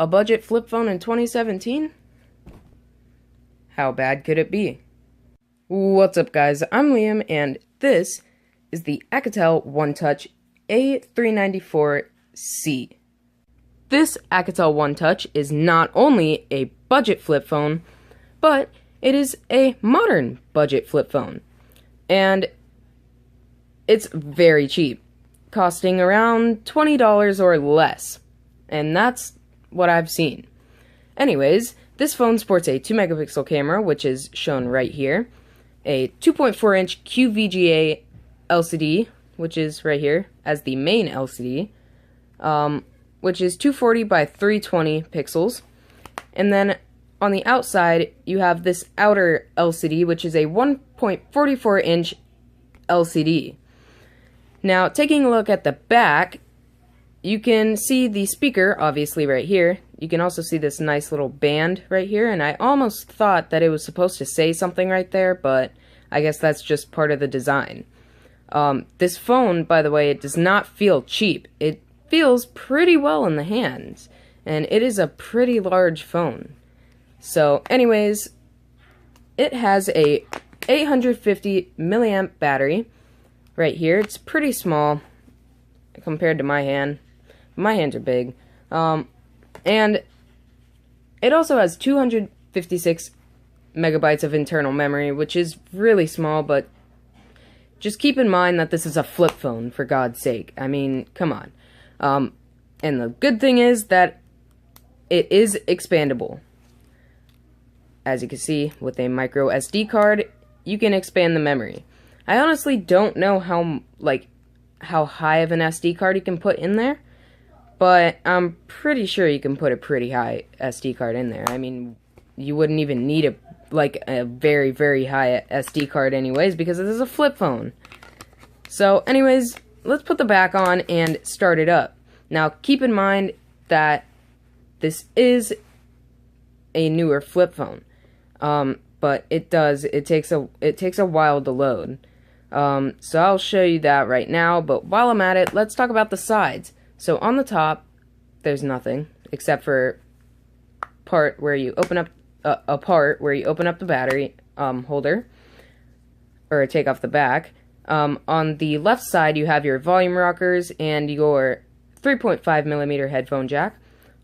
A budget flip phone in 2017? How bad could it be? What's up, guys? I'm Liam, and this is the Alcatel OneTouch A394C. This Alcatel OneTouch is not only a budget flip phone, but it is a modern budget flip phone. And it's very cheap, costing around $20 or less. And that's what I've seen. Anyways, this phone sports a 2-megapixel camera, which is shown right here, a 2.4-inch QVGA LCD, which is right here as the main LCD, which is 240 by 320 pixels. And then on the outside, you have this outer LCD, which is a 1.44-inch LCD. Now, taking a look at the back, you can see the speaker, obviously, right here. You can also see this nice little band right here, and I almost thought that it was supposed to say something right there, but I guess that's just part of the design. This phone, by the way, it does not feel cheap. It feels pretty well in the hands, and it is a pretty large phone. So, anyways, it has a 850 milliamp battery right here. It's pretty small compared to my hand. My hands are big. And it also has 256 megabytes of internal memory, which is really small, but just keep in mind that this is a flip phone, for God's sake. I mean, come on. And the good thing is that it is expandable. As you can see, with a micro SD card, you can expand the memory. I honestly don't know how high of an SD card you can put in there, but I'm pretty sure you can put a pretty high SD card in there. I mean, you wouldn't even need a very, very high SD card anyways, because this is a flip phone. So, anyways, let's put the back on and start it up. Now, keep in mind that this is a newer flip phone, but it takes a while to load. So I'll show you that right now, but while I'm at it, let's talk about the sides. So on the top, there's nothing except for part where you open up the battery holder, or take off the back. On the left side, you have your volume rockers and your 3.5mm headphone jack.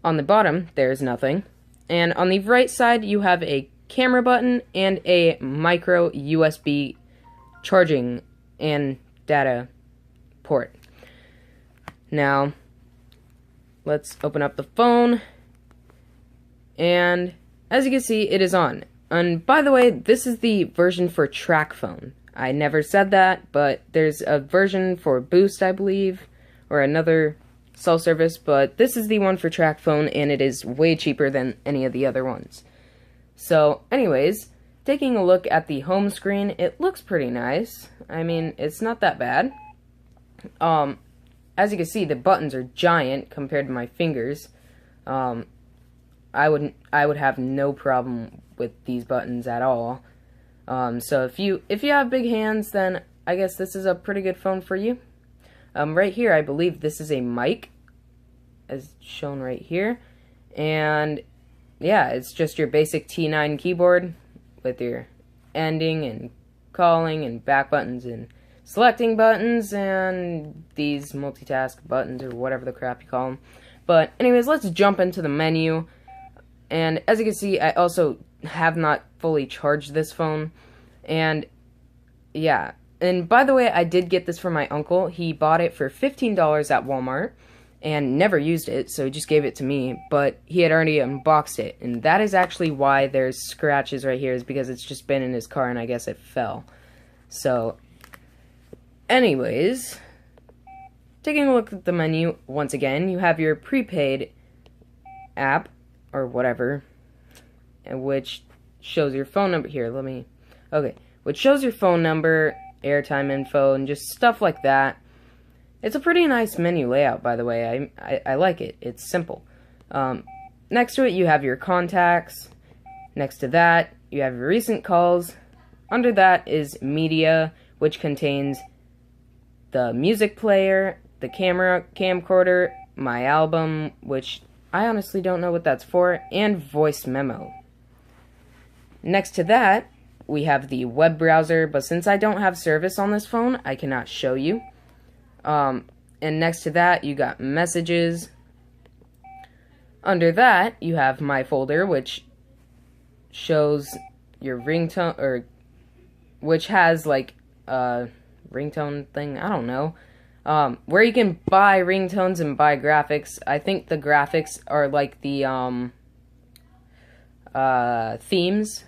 On the bottom, there's nothing. And on the right side, you have a camera button and a micro USB charging and data port. Now, let's open up the phone, and as you can see, it is on. And by the way, this is the version for track phone. I never said that, but there's a version for Boost, I believe, or another cell service, but this is the one for track phone, and it is way cheaper than any of the other ones. So, anyways, taking a look at the home screen, it looks pretty nice. I mean, it's not that bad. As you can see, the buttons are giant compared to my fingers. I would have no problem with these buttons at all. So if you have big hands, then I guess this is a pretty good phone for you. Right here, I believe this is a mic, as shown right here. And yeah, it's just your basic T9 keyboard with your ending and calling and back buttons and selecting buttons and these multitask buttons, or whatever the crap you call them. But anyways, let's jump into the menu. And as you can see, I also have not fully charged this phone. And yeah, and by the way, I did get this from my uncle. He bought it for $15 at Walmart and never used it, so he just gave it to me, but he had already unboxed it, and that is actually why there's scratches right here, is because it's just been in his car and I guess it fell. So, anyways, taking a look at the menu once again, you have your prepaid app, or whatever, which shows your phone number. Here, which shows your phone number, airtime info, and just stuff like that. It's a pretty nice menu layout, by the way. I like it. It's simple. Next to it, you have your contacts. Next to that, you have your recent calls. Under that is media, which contains the music player, the camcorder, my album, which I honestly don't know what that's for, and voice memo. Next to that, we have the web browser, but since I don't have service on this phone, I cannot show you. And next to that, you got messages. Under that, you have my folder, which shows your ringtone, or which has like a ringtone thing, I don't know, where you can buy ringtones and buy graphics. I think the graphics are like the themes,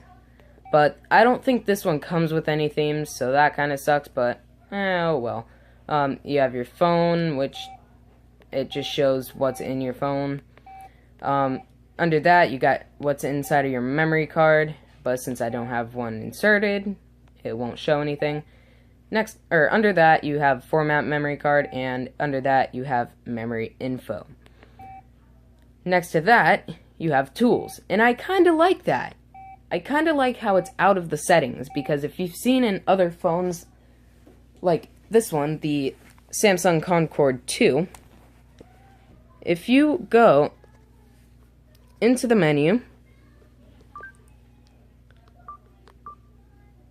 but I don't think this one comes with any themes, so that kind of sucks, but oh well. You have your phone, which it just shows what's in your phone. Under that, you got what's inside of your memory card, but since I don't have one inserted, it won't show anything. Next, or under that, you have format memory card, and under that, you have memory info. Next to that, you have tools, and I kind of like that. I kind of like how it's out of the settings, because if you've seen in other phones, like this one, the Samsung Concorde 2, if you go into the menu,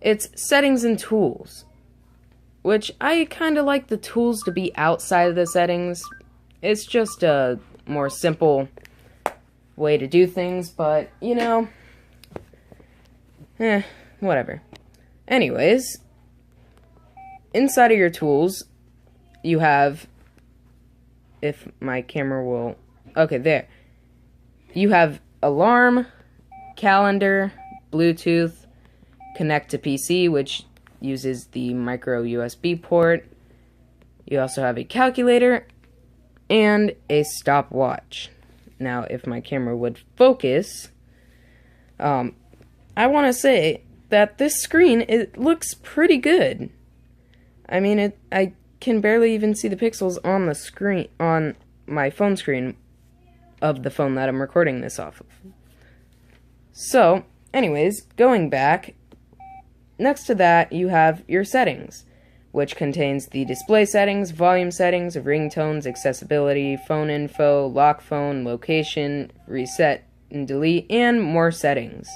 it's settings and tools, which I kind of like the tools to be outside of the settings. It's just a more simple way to do things, but you know, whatever. Anyways, inside of your tools, you have, if my camera will, okay, there. You have alarm, calendar, Bluetooth, connect to PC, which uses the micro USB port. You also have a calculator and a stopwatch. Now, if my camera would focus, I want to say that this screen, it looks pretty good. I mean, I can barely even see the pixels on the screen, on my phone screen of the phone that I'm recording this off of. So, anyways, going back, next to that you have your settings, which contains the display settings, volume settings, ringtones, accessibility, phone info, lock phone, location, reset and delete, and more settings.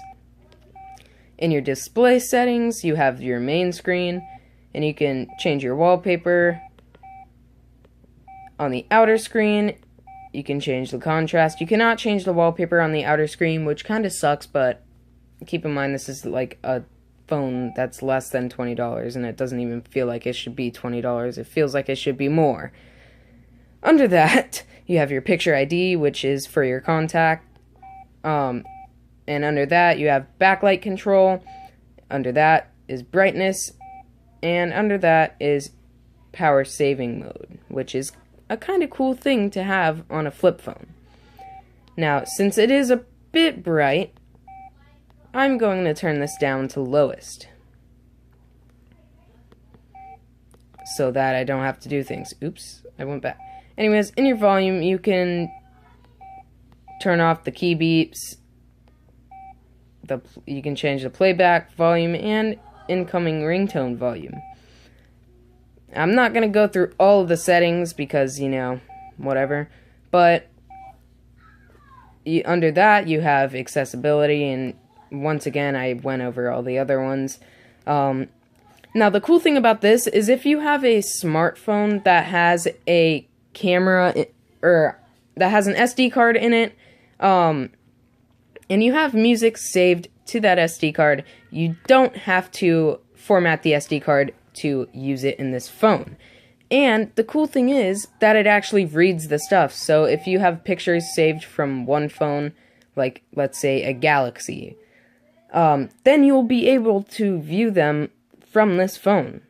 In your display settings, you have your main screen, and you can change your wallpaper. On the outer screen, you can change the contrast. You cannot change the wallpaper on the outer screen, which kind of sucks, but keep in mind this is like a phone that's less than $20, and it doesn't even feel like it should be $20. It feels like it should be more. Under that, you have your picture ID, which is for your contact. And under that, you have backlight control. Under that is brightness. And under that is power saving mode, which is a kind of cool thing to have on a flip phone. Now, since it is a bit bright, I'm going to turn this down to lowest, so that I don't have to do things. Oops, I went back. Anyways, in your volume, you can turn off the key beeps. You can change the playback volume and incoming ringtone volume. I'm not going to go through all of the settings because, you know, whatever. But under that, you have accessibility, and once again, I went over all the other ones. Now, the cool thing about this is if you have a smartphone that has a camera, or that has an SD card in it, and you have music saved to that SD card, you don't have to format the SD card to use it in this phone. And the cool thing is that it actually reads the stuff. So if you have pictures saved from one phone, like let's say a Galaxy, then you'll be able to view them from this phone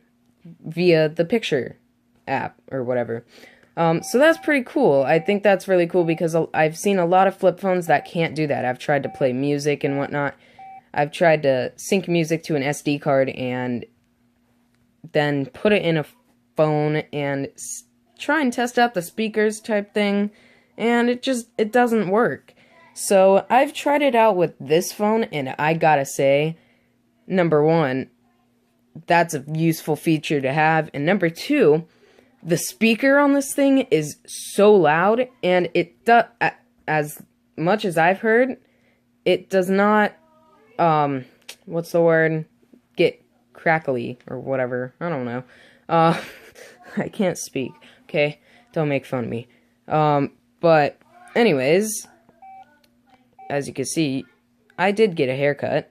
via the picture app or whatever. So that's pretty cool. I think that's really cool because I've seen a lot of flip phones that can't do that. I've tried to play music and whatnot. I've tried to sync music to an SD card and then put it in a phone and try and test out the speakers type thing, and it doesn't work. So I've tried it out with this phone, and I gotta say, number one, that's a useful feature to have, and number two, the speaker on this thing is so loud, and it does, as much as I've heard, it does not, what's the word? Get crackly or whatever. I don't know. I can't speak. Okay, don't make fun of me. But anyways, as you can see, I did get a haircut.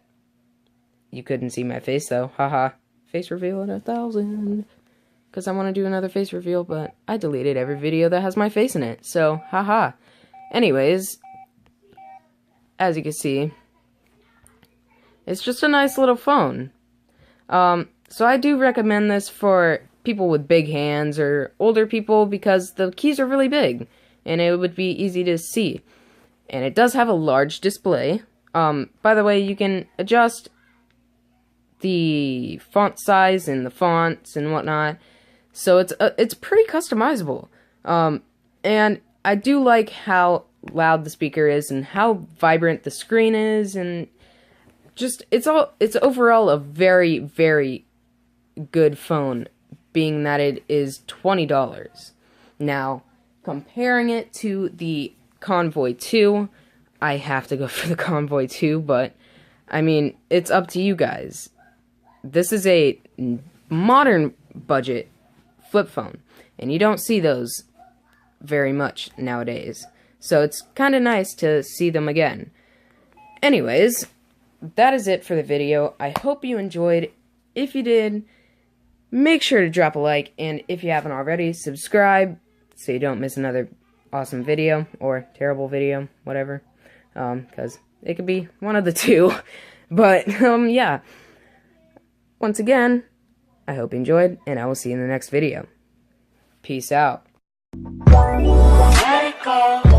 You couldn't see my face though. Haha. Face reveal at 1,000. Because I want to do another face reveal, but I deleted every video that has my face in it. So, haha. Anyways, as you can see, it's just a nice little phone. So I do recommend this for people with big hands or older people because the keys are really big and it would be easy to see. And it does have a large display. By the way, you can adjust the font size and the fonts and whatnot. So it's pretty customizable. And I do like how loud the speaker is and how vibrant the screen is, and just it's overall a very, very good phone, being that it is $20. Now, comparing it to the Convoy 2, I have to go for the Convoy 2, but I mean, it's up to you guys. This is a modern budget flip phone, and you don't see those very much nowadays. So it's kind of nice to see them again. Anyways, that is it for the video. I hope you enjoyed. If you did, make sure to drop a like, and if you haven't already, subscribe so you don't miss another awesome video or terrible video, whatever. Because it could be one of the two. But, yeah. Once again, I hope you enjoyed, and I will see you in the next video. Peace out. Let it go.